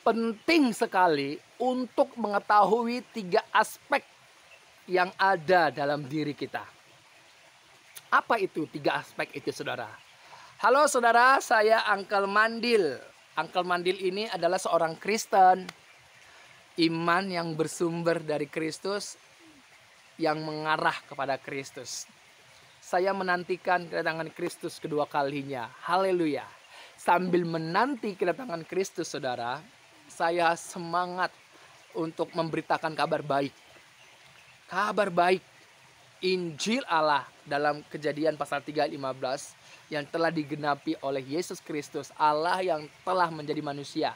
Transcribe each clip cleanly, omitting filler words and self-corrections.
Penting sekali untuk mengetahui 3 aspek yang ada dalam diri kita. Apa itu 3 aspek itu, saudara? Halo saudara, saya Uncle Mandil. Uncle Mandil ini adalah seorang Kristen, iman yang bersumber dari Kristus, yang mengarah kepada Kristus. Saya menantikan kedatangan Kristus kedua kalinya. Haleluya. Sambil menanti kedatangan Kristus, saudara, saya semangat untuk memberitakan kabar baik. Kabar baik Injil Allah dalam Kejadian pasal 3:15 yang telah digenapi oleh Yesus Kristus, Allah yang telah menjadi manusia.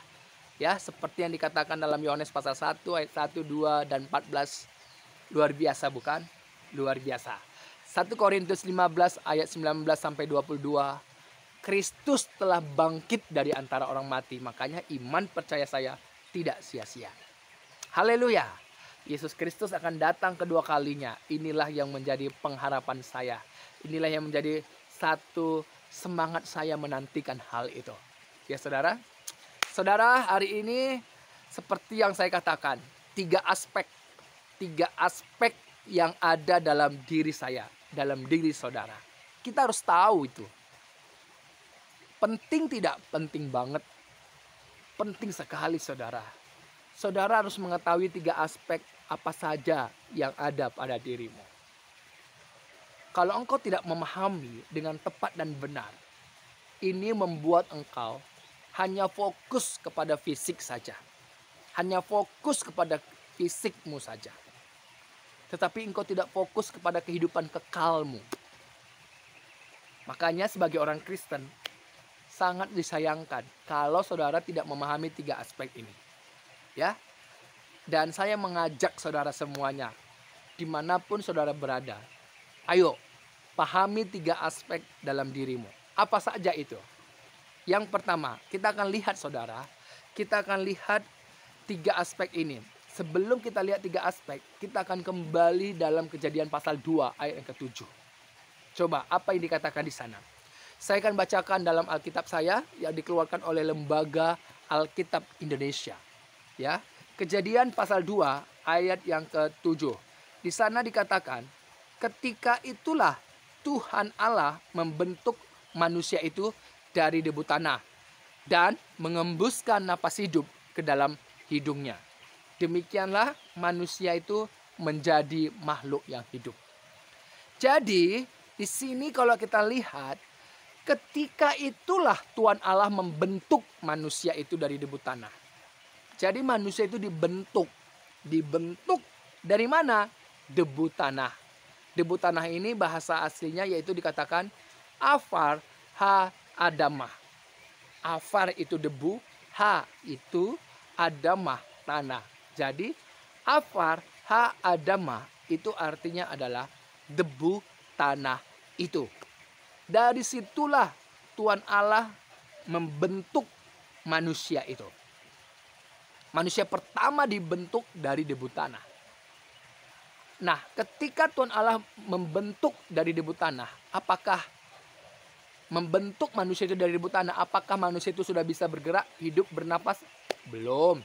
Ya, seperti yang dikatakan dalam Yohanes pasal 1 ayat 1, 2 dan 14. Luar biasa bukan? Luar biasa. 1 Korintus 15 ayat 19 sampai 22. Kristus telah bangkit dari antara orang mati. Makanya iman percaya saya tidak sia-sia. Haleluya. Yesus Kristus akan datang kedua kalinya. Inilah yang menjadi pengharapan saya. Inilah yang menjadi satu semangat saya menantikan hal itu. Ya saudara. Saudara, hari ini seperti yang saya katakan, 3 aspek yang ada dalam diri saya, dalam diri saudara. Kita harus tahu itu. Penting tidak? Penting banget. Penting sekali, saudara. Saudara harus mengetahui 3 aspek apa saja yang ada pada dirimu. Kalau engkau tidak memahami dengan tepat dan benar, ini membuat engkau hanya fokus kepada fisik saja. Hanya fokus kepada fisikmu saja. Tetapi engkau tidak fokus kepada kehidupan kekalmu. Makanya sebagai orang Kristen, sangat disayangkan kalau saudara tidak memahami 3 aspek ini. Ya, dan saya mengajak saudara semuanya, dimanapun saudara berada, ayo pahami 3 aspek dalam dirimu. Apa saja itu? Yang pertama, kita akan lihat saudara, kita akan lihat 3 aspek ini. Sebelum kita lihat 3 aspek, kita akan kembali dalam Kejadian pasal 2 ayat yang ke-7. Coba, apa yang dikatakan di sana? Saya akan bacakan dalam Alkitab saya yang dikeluarkan oleh Lembaga Alkitab Indonesia. Ya, Kejadian pasal 2 ayat yang ke-7. Di sana dikatakan, ketika itulah Tuhan Allah membentuk manusia itu dari debu tanah dan mengembuskan napas hidup ke dalam hidungnya. Demikianlah manusia itu menjadi makhluk yang hidup. Jadi, di sini kalau kita lihat, ketika itulah Tuhan Allah membentuk manusia itu dari debu tanah. Jadi manusia itu dibentuk. Dibentuk dari mana? Debu tanah. Debu tanah ini bahasa aslinya yaitu dikatakan afar ha adamah. Afar itu debu, ha itu adamah tanah. Jadi afar ha adamah itu artinya adalah debu tanah itu. Dari situlah Tuhan Allah membentuk manusia itu. Manusia pertama dibentuk dari debu tanah. Nah, ketika Tuhan Allah membentuk dari debu tanah, apakah membentuk manusia itu dari debu tanah, apakah manusia itu sudah bisa bergerak, hidup, bernapas? Belum.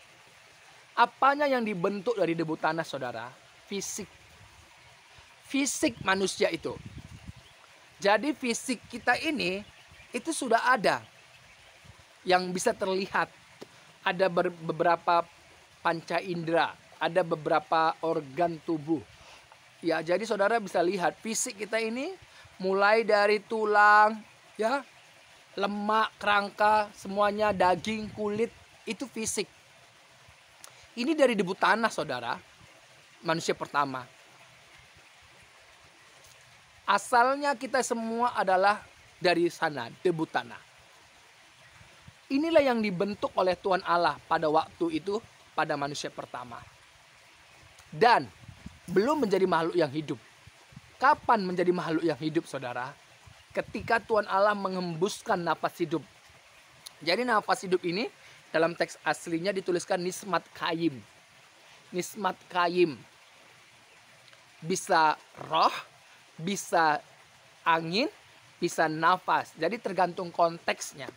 Apanya yang dibentuk dari debu tanah, saudara? Fisik. Fisik manusia itu. Jadi fisik kita ini itu sudah ada yang bisa terlihat. Ada beberapa panca indera, ada beberapa organ tubuh. Ya, jadi saudara bisa lihat fisik kita ini mulai dari tulang, ya, lemak, kerangka, semuanya, daging, kulit, itu fisik. Ini dari debu tanah, saudara. Manusia pertama. Asalnya kita semua adalah dari sana, debu tanah. Inilah yang dibentuk oleh Tuhan Allah pada waktu itu, pada manusia pertama. Dan belum menjadi makhluk yang hidup. Kapan menjadi makhluk yang hidup, saudara? Ketika Tuhan Allah mengembuskan napas hidup. Jadi napas hidup ini dalam teks aslinya dituliskan nismat kayim. Nismat kayim. Bisa roh, bisa angin, bisa nafas. Jadi tergantung konteksnya.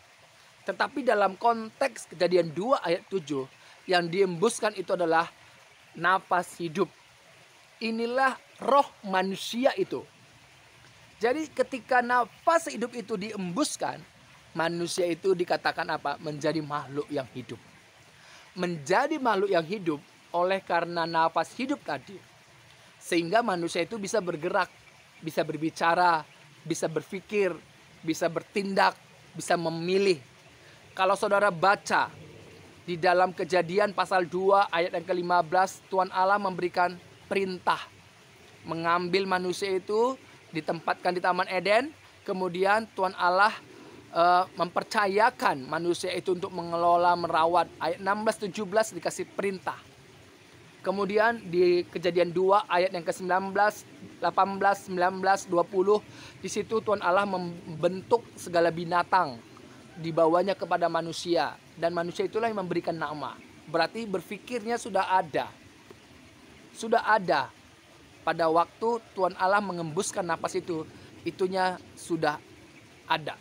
Tetapi dalam konteks Kejadian 2 ayat 7, yang diembuskan itu adalah nafas hidup. Inilah roh manusia itu. Jadi ketika nafas hidup itu diembuskan, manusia itu dikatakan apa? Menjadi makhluk yang hidup. Menjadi makhluk yang hidup oleh karena nafas hidup tadi. Sehingga manusia itu bisa bergerak, bisa berbicara, bisa berpikir, bisa bertindak, bisa memilih. Kalau saudara baca di dalam Kejadian pasal 2 ayat yang ke-15, Tuhan Allah memberikan perintah mengambil manusia itu, ditempatkan di Taman Eden. Kemudian Tuhan Allah mempercayakan manusia itu untuk mengelola, merawat. Ayat 16-17 dikasih perintah. Kemudian di Kejadian 2 ayat yang ke-19, 18, 19, 20, di situ Tuhan Allah membentuk segala binatang, dibawanya kepada manusia, dan manusia itulah yang memberikan nama. Berarti berpikirnya sudah ada. Sudah ada. Pada waktu Tuhan Allah mengembuskan napas itu, itunya sudah ada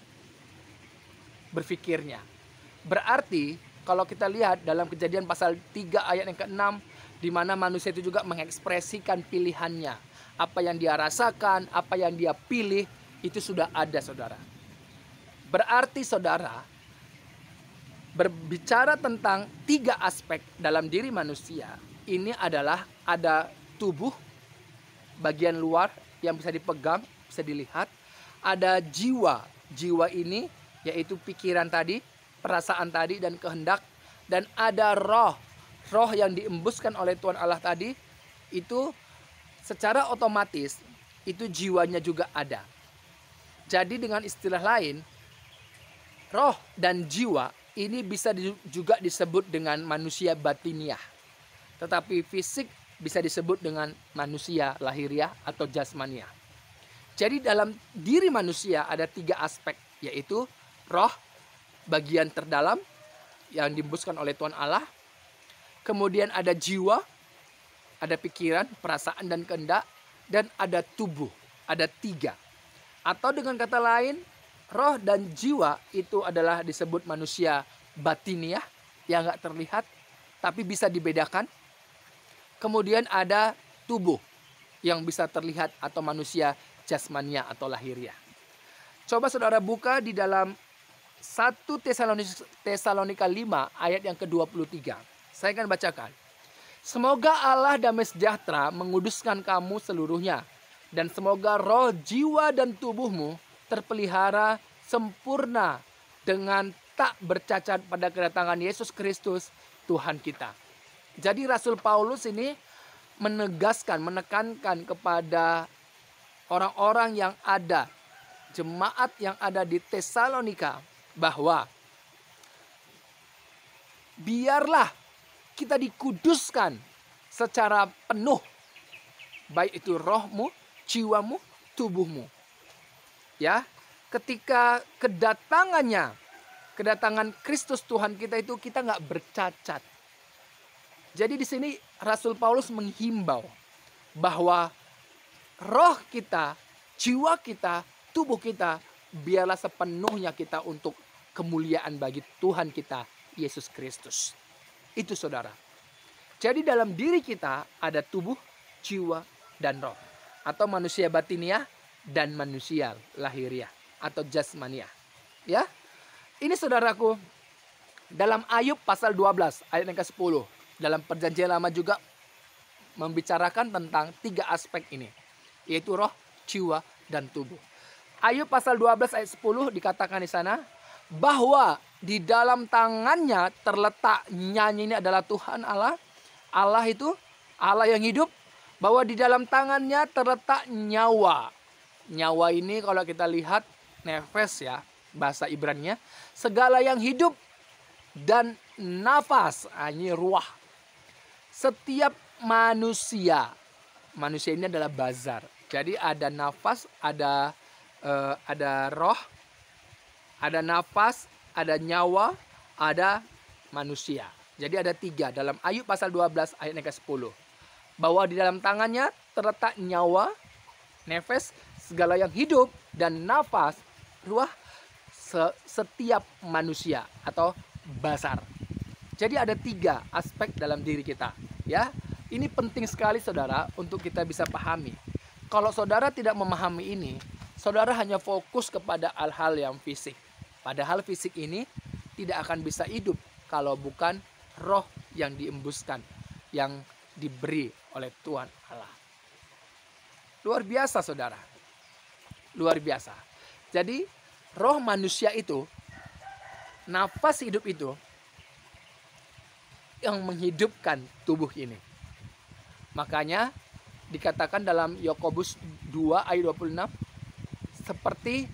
berpikirnya. Berarti kalau kita lihat dalam Kejadian pasal 3 ayat yang ke-6, di mana manusia itu juga mengekspresikan pilihannya. Apa yang dia rasakan, apa yang dia pilih, itu sudah ada, saudara. Berarti saudara, berbicara tentang 3 aspek dalam diri manusia, ini adalah ada tubuh, bagian luar yang bisa dipegang, bisa dilihat. Ada jiwa. Jiwa ini yaitu pikiran tadi, perasaan tadi, dan kehendak. Dan ada roh. Roh yang diembuskan oleh Tuhan Allah tadi, itu secara otomatis, itu jiwanya juga ada. Jadi dengan istilah lain, roh dan jiwa ini bisa juga disebut dengan manusia batiniah. Tetapi fisik bisa disebut dengan manusia lahiriah atau jasmaniah. Jadi dalam diri manusia ada 3 aspek, yaitu roh, bagian terdalam yang diembuskan oleh Tuhan Allah. Kemudian ada jiwa, ada pikiran, perasaan, dan kehendak. Dan ada tubuh, ada 3. Atau dengan kata lain, roh dan jiwa itu adalah disebut manusia batiniah yang gak terlihat, tapi bisa dibedakan. Kemudian ada tubuh yang bisa terlihat atau manusia jasmania atau lahiriah. Coba saudara buka di dalam 1 Tesalonika 5 ayat yang ke-23. Saya akan bacakan. Semoga Allah damai sejahtera menguduskan kamu seluruhnya. Dan semoga roh, jiwa, dan tubuhmu terpelihara sempurna dengan tak bercacat pada kedatangan Yesus Kristus Tuhan kita. Jadi Rasul Paulus ini menegaskan, menekankan kepada orang-orang yang ada, jemaat yang ada di Tesalonika, bahwa biarlah kita dikuduskan secara penuh, baik itu rohmu, jiwamu, tubuhmu. Ya, ketika kedatangan Kristus Tuhan kita itu, kita nggak bercacat. Jadi di sini Rasul Paulus menghimbau bahwa roh kita, jiwa kita, tubuh kita, biarlah sepenuhnya kita untuk kemuliaan bagi Tuhan kita, Yesus Kristus. Itu saudara. Jadi dalam diri kita ada tubuh, jiwa, dan roh. Atau manusia batiniah dan manusia lahiriah atau jasmaniah. Ya. Ini saudaraku, dalam Ayub pasal 12 ayat yang ke-10. Dalam Perjanjian Lama juga membicarakan tentang 3 aspek ini, yaitu roh, jiwa, dan tubuh. Ayub pasal 12 ayat 10 dikatakan di sana bahwa di dalam tangannya terletak, nyanyi ini adalah Tuhan Allah. Allah itu Allah yang hidup, bahwa di dalam tangannya terletak nyawa. Nyawa ini kalau kita lihat nefes ya, bahasa Ibraninya, segala yang hidup, dan nafas, ini ruah. Setiap manusia ini adalah bazar. Jadi ada nafas, ada roh, ada nafas, ada nyawa, ada manusia. Jadi ada 3 dalam Ayub pasal 12 ayat yang ke-10. Bahwa di dalam tangannya terletak nyawa, nefes, segala yang hidup, dan nafas, ruah. setiap manusia atau basar. Jadi ada 3 aspek dalam diri kita, ya. Ini penting sekali saudara untuk kita bisa pahami. Kalau saudara tidak memahami ini, saudara hanya fokus kepada hal-hal yang fisik. Padahal fisik ini tidak akan bisa hidup kalau bukan roh yang diembuskan, yang diberi oleh Tuhan Allah. Luar biasa saudara. Luar biasa. Jadi roh manusia itu, nafas hidup itu yang menghidupkan tubuh ini. Makanya dikatakan dalam Yakobus 2 ayat 26, seperti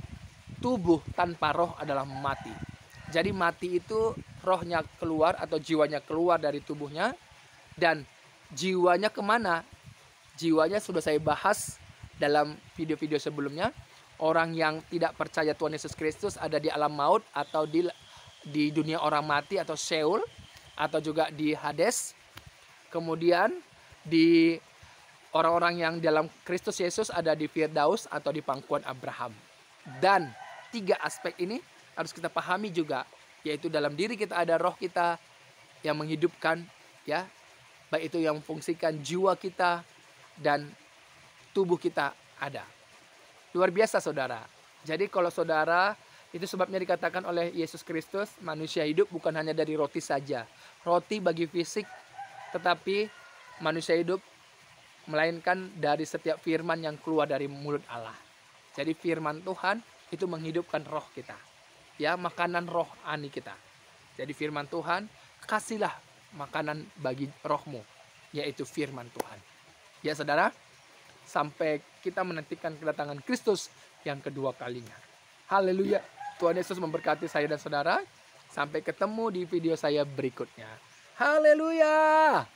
tubuh tanpa roh adalah mati. Jadi mati itu rohnya keluar atau jiwanya keluar dari tubuhnya. Dan jiwanya kemana? Jiwanya sudah saya bahas dalam video-video sebelumnya. Orang yang tidak percaya Tuhan Yesus Kristus ada di alam maut atau di dunia orang mati atau Sheol, atau juga di Hades. Kemudian di orang-orang yang dalam Kristus Yesus ada di Firdaus atau di pangkuan Abraham. Dan 3 aspek ini harus kita pahami juga, yaitu dalam diri kita ada roh kita yang menghidupkan, ya, baik itu yang memfungsikan jiwa kita dan tubuh kita ada. Luar biasa saudara. Jadi kalau saudara, itu sebabnya dikatakan oleh Yesus Kristus, manusia hidup bukan hanya dari roti saja. Roti bagi fisik, tetapi manusia hidup melainkan dari setiap firman yang keluar dari mulut Allah. Jadi firman Tuhan itu menghidupkan roh kita. Ya, makanan rohani kita. Jadi firman Tuhan, kasihlah makanan bagi rohmu, yaitu firman Tuhan. Ya saudara, sampai kita menantikan kedatangan Kristus yang kedua kalinya. Haleluya. Tuhan Yesus memberkati saya dan saudara. Sampai ketemu di video saya berikutnya. Haleluya.